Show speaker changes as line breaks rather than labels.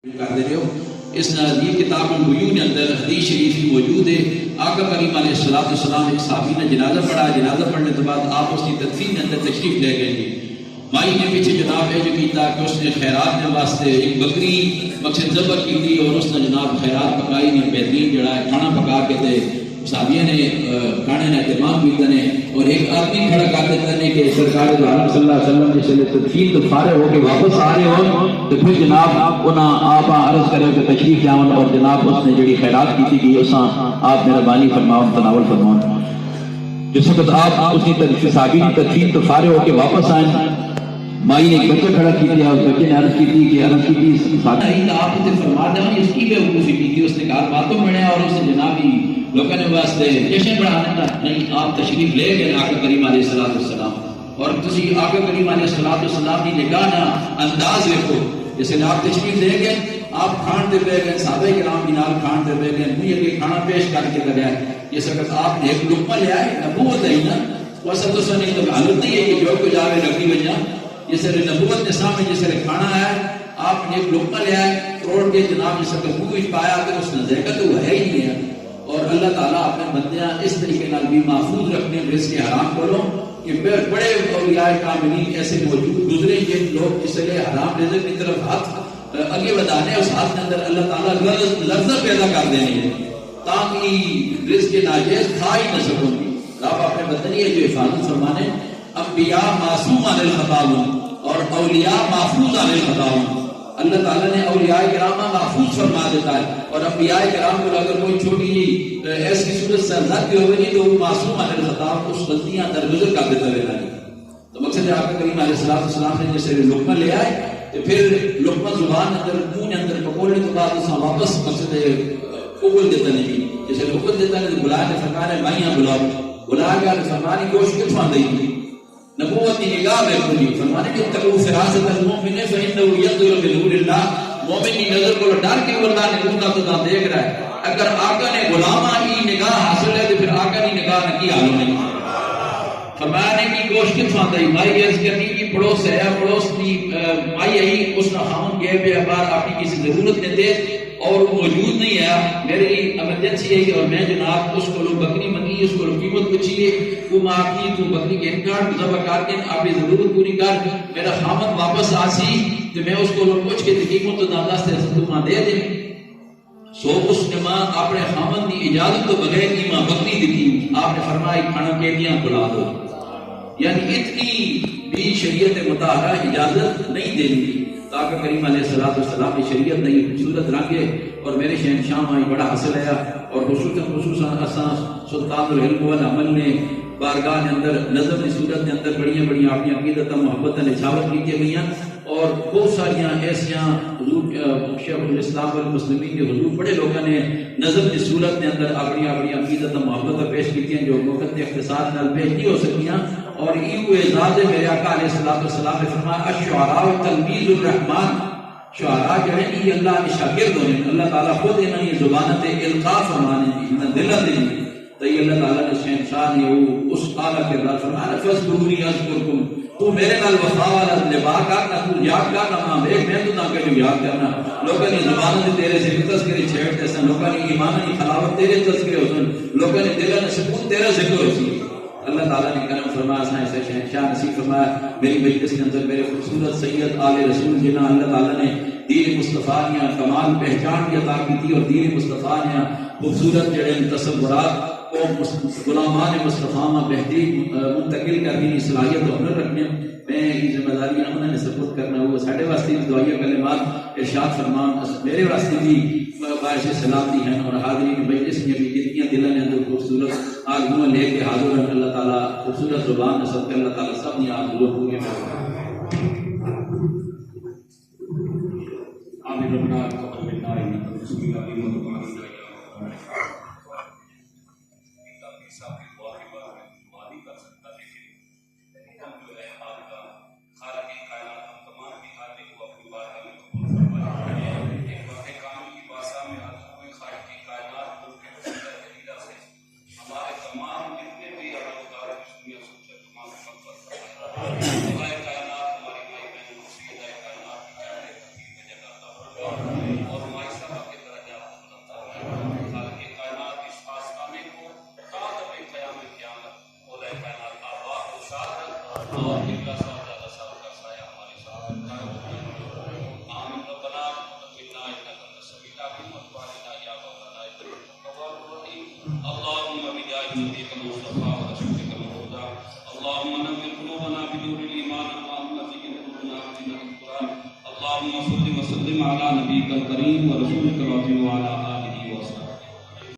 کر دے رہے ہو. اس یہ کتاب البیون اندر حدیث شریف کی موجود ہے. آقا کریم علیہ الصلوۃ والسلام ایک صحابی نے جنازہ پڑھا. جنازہ پڑھنے کے بعد آپ اس کی تدفین کے اندر تشریف لے گئے جی. مائی نے پیچھے جناب یہ جو کیتا کہ اس نے خیرات کے واسطے ایک بکری مقصد ذبح کی تھی اور اس نے جناب خیرات پکائی نے بہترین جڑا ہے کھانا پکا کے تے صحابیہ نے کھانے نے اہتمام کیتا نے اور ایک آدمی کھڑا کر دیتا نے کہ سرکار دو عالم صلی اللہ علیہ وسلم نے چلے تدفین تو فارغ ہو کے واپس آ رہے ہو تو پھر جناب انہاں آپ عرض کرے کہ تشریف جاؤں اور جناب اس نے جڑی خیرات کی تھی اس آپ مہربانی فرماؤ تناول فرماؤ. جس وقت آپ اس کی صحابی کی تدفین تو فارغ ہو کے واپس آئے مائی نے ایک بچہ کھڑا کی دیا. اس بچے نے عرض کی تھی کہ آپ اسے فرما دیں اس کی بے وقوفی کی تھی. اس نے کہا باتوں بڑھیا اور اس نے جنابی لوگوں نے واسطے جشن بڑھانے کا نہیں. آپ تشریف لے گئے آقا کریم علیہ الصلوۃ والسلام اور تسی آقا کریم علیہ الصلوۃ والسلام کی نگاہ نہ انداز دیکھو. جیسے آپ تشریف لے گئے آپ کھان دے پہ گئے صحابہ کرام کی نال کھان دے پہ گئے مجھے کہ کھانا پیش کر کے لگا ہے. جس وقت آپ نے ایک لقمہ لے آئے نبوت ہے نا وہ اصل تو سنی تو حالت نہیں ہے کہ جو کچھ آوے لگی وجہ جس طرح نبوت کے سامنے جس طرح کھانا ہے آپ نے ایک لقمہ لے آئے توڑ کے جناب جس وقت منہ پایا کہ اس نے دیکھا تو وہ ہے ہی نہیں ہے. اور اللہ تعالیٰ اپنے بندیاں اس طریقے نال بھی محفوظ رکھنے رزق حرام کرو کہ بڑے اولیاء کاملین ایسے موجود گزرے جن لوگ جس طرح حرام رزق کی طرف ہاتھ آگے بڑھانے اس ہاتھ کے اندر اللہ تعالیٰ لفظ پیدا کر دینے تاکہ رزق ناجائز کھا ہی نہ سکوں گی. آپ اپنے بندے جو حفاظت فرمانے انبیاء معصوم عن الخطا اور اولیاء محفوظ عن الخطا. اللہ تعالیٰ نے اولیاء کرام محفوظ فرما دیتا ہے اور انبیاء کرام کو اگر کوئی چھوٹی جی ایسی صورت سرزد بھی ہوگی تو وہ معصوم عن الخطا اس غلطیاں درگزر کر دیتا رہنا ہے. تو مقصد آقا کریم علیہ الصلوۃ والسلام نے جیسے لقمہ لے آئے تو پھر لقمہ زبان اندر منہ اندر پکوڑنے کے بعد اس واپس مقصد اگل دیتا نہیں. جیسے اگل دیتا نہیں بلا کے فرمانے مائیاں بلاؤ بلا کے فرمانے گوشت کتوں دے گی نبوت کی نگاہ میں کھلی فرمانے کہ تقو فراست المؤمن فانه ينظر بنور اللہ. مومن کی نظر کو ڈر کے اللہ نے خدا تو دیکھ رہا ہے. اگر آقا نے غلامہ کی نگاہ حاصل ہے تو پھر آقا کی نگاہ کی حال نہیں. فرمانے کی گوشت کتوں دے مائی عرض کرنی کی پڑوس ہے پڑوس کی مائی آئی اس نے خامن گئے بے بار اپنی کسی ضرورت نے دے اور موجود نہیں ہے میری ایمرجنسی ہے اور میں جناب اس کو بکری منگی اس کو قیمت پوچھیے وہ ماں کی تو بکری کے انکار ذبح کر کے آپ ضرورت پوری کر میرا خامد واپس آسی تو میں اس کو پوچھ کے قیمت تو دادا سے تمہاں دے دیں. سو اس نے ماں اپنے خامد کی اجازت تو بغیر کی ماں بکری دیتی. آپ نے فرمایا کھانا کیدیاں بلا دو. یعنی اتنی بھی شریعت مطالعہ اجازت نہیں دینی. آقا کریم علیہ الصلوۃ والسلام کی شریعت نے خوبصورت رنگے اور میرے شہنشاہ میں بڑا حاصل ہے اور خصوصاً سلطان العلم والعمل نے بارگاہ کے اندر نظر کی صورت کے اندر بڑیاں بڑیاں اپنی عقیدت محبت نچھاور کی گئی اور بہت ساریاں ایسیاں حضور شیخ الاسلام والمسلمین کے حضور بڑے لوگوں نے نظر کی صورت کے اندر اپنی عقیدت محبت پیش کی ہیں جو وقت اختصاص نال پیش نہیں ہو سکیاں. اور یہ اعزاز میرے آقا علیہ الصلوۃ والسلام نے فرمایا الشعراء تلمیذ الرحمن. شعراء جو ہیں یہ اللہ کے شاگرد ہیں. اللہ تعالیٰ خود انہیں یہ زبانت القاء فرمانے دی انہیں دلت دی تو یہ اللہ تعالیٰ نے شہنشاہ نے وہ اس اعلیٰ کردار فرمایا فاذکرونی اذکرکم. تو میرے نال وفا والا نبا کرنا تو یاد کرنا میں تو نہ کہ یاد کرنا. لوگوں نے زبانت تیرے سے تذکرے چھیڑتے سن لوگوں نے ایمان کی خلاوت تیرے تذکرے ہو سن لوگوں نے دل نے سکون تیرا ذکر ہو سن. اللہ تعالیٰ نے کرم فرمایا سائیں سے شہنشاہ نصیب فرمایا میری مجلس کے اندر میرے خوبصورت سید آل رسول جنہاں اللہ تعالیٰ نے دین مصطفیٰ نے کمال پہچان کی عطا کی تھی اور دین مصطفیٰ نے خوبصورت جڑے تصورات کو غلامان مصطفیٰ میں بہترین منتقل کرنے کی صلاحیت و ہنر رکھنے میں یہ ذمہ داریاں انہوں نے سپورٹ کرنا ہوا. ساڑھے واسطے بھی دعائیہ کلمات ارشاد فرمان میرے واسطے بھی باعث سلامتی ہیں اور حاضرین مجلس میں بھی کتنی دلوں نے اندر خوبصورت آرزویں لے کے حاضر ہیں. اللہ تعالیٰ خوبصورت زبان میں سب کے اللہ تعالیٰ سب نے آرزویں پوری آمین ربنا تقبل منا انک انت السمیع العلیم
Amen. اور نگلا صاحب دادا صاحب کا سایہ ہمارے ساتھ آمین ربنا تقبل منا انك انت السميع العليم وتب علينا يا مولانا انك انت التواب الرحيم اللهم بجاه نبيك المصطفى ورسولك المهدى اللهم نور قلوبنا بنور الايمان اللهم زين قلوبنا بزينة القران اللهم صل وسلم على نبيك الكريم ورسولك العظيم وعلى